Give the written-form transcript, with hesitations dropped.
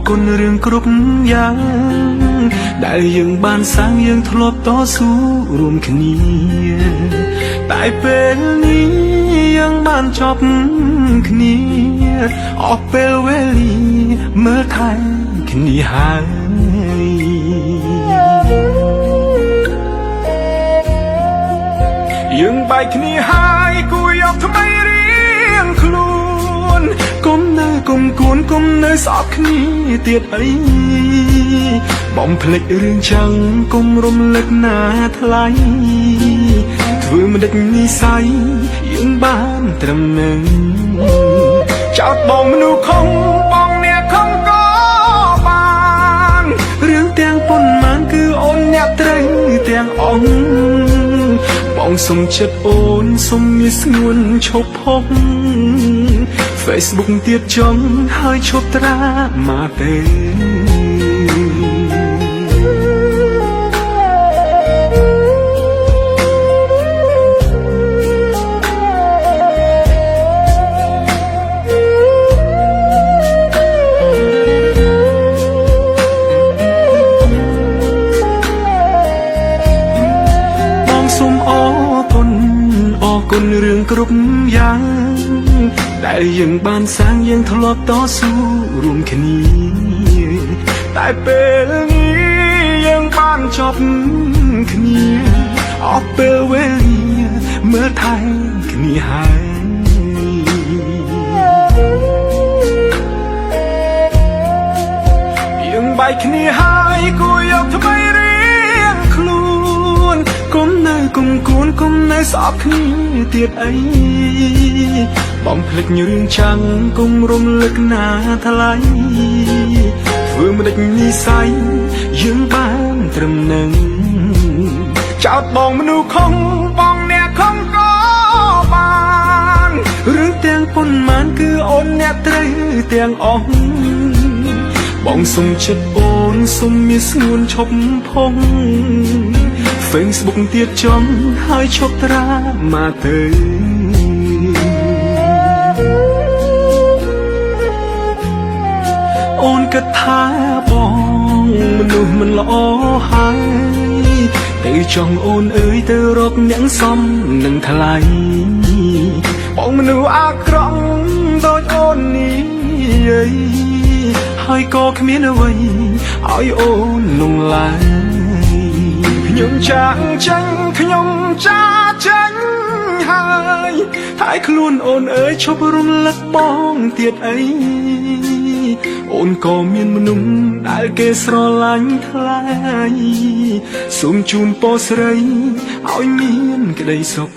គុណរឿងគ្រប់យ៉ាងដែលយើងបានសាងយើងធ្លាប់តស៊ូរួមគ្នាតែពេលនេះយើងបានចប់គ្នាអស់ពេលវេលាមើលថែគ្នាហើយយើងបែកគ្នាហើយគួរយកថ្មីរៀងខ្លួនគុំនៅគុំគួនគុំនៅស្អប់គ្នាទៀតអីបំភ្លេចរឿងចឹងគុំរំលឹកណាថ្លៃធ្វើមិនដេចនិស័យយើងបានត្រឹមនឹងចោតបងមនុស្សខំបងអ្នកខំក៏បានរឿងទាំងប៉ុន្មានគឺអូនអ្នកត្រូវទាំងអង្គបងសុំចិត្តអូនសុំមានស្ងួនឈប់ផុស Facebook ទៀតចង់ហើយឈប់ត្រាមកទេគុណរឿងគ្រប់យ៉ាងដែលយើងបានសាងយើងធ្លាប់តស៊ូរួមគ្នាតែពេលនេះយើងបានចប់គ្នាអស់ពេលវេលាមើលថែគ្នាហើយយើងបែកគ្នាហើយគួរយកថ្មីរៀងខ្លួនគុំនៅគុំគួនគុំនៅស្អប់គ្នាទៀតអីបំភ្លេចរឿងចាំងគុំរំលឹកណាថ្លៃធ្វើមិនដេចនិស័យយើងបានត្រឹមនឹងចោតបងមនុស្សខំបងអ្នកខំក៏បានរឿងទាំងប៉ុន្មានគឺអូនអ្នកត្រូវទាំងអស់បងសុំចិត្តអូនសុំមានស្ងួនឈប់ផុសFacebook ទៀតចង់ហើយឈប់ត្រាមកទៅអូនគិតថាបងមនុស្សមិនល្អហើយទៅចង់អូនអើយទៅរកអ្នកសមនឹងថ្លៃបងមនុស្សអាក្រក់ដូចអូននេះហើយក៏គ្មានអ្វីឲ្យអូនលងឡើយខ្ញុំចាក់ចាញ់ខ្ញុំចាចាញ់ហើយតែខ្លួនអូនអើយឈប់រំលឹកបងទៀតអីអូនក៏មានមនុស្សដែលគេស្រឡាញ់ថ្លៃសូមជូនពរស្រីឲ្យមានក្តីសុខ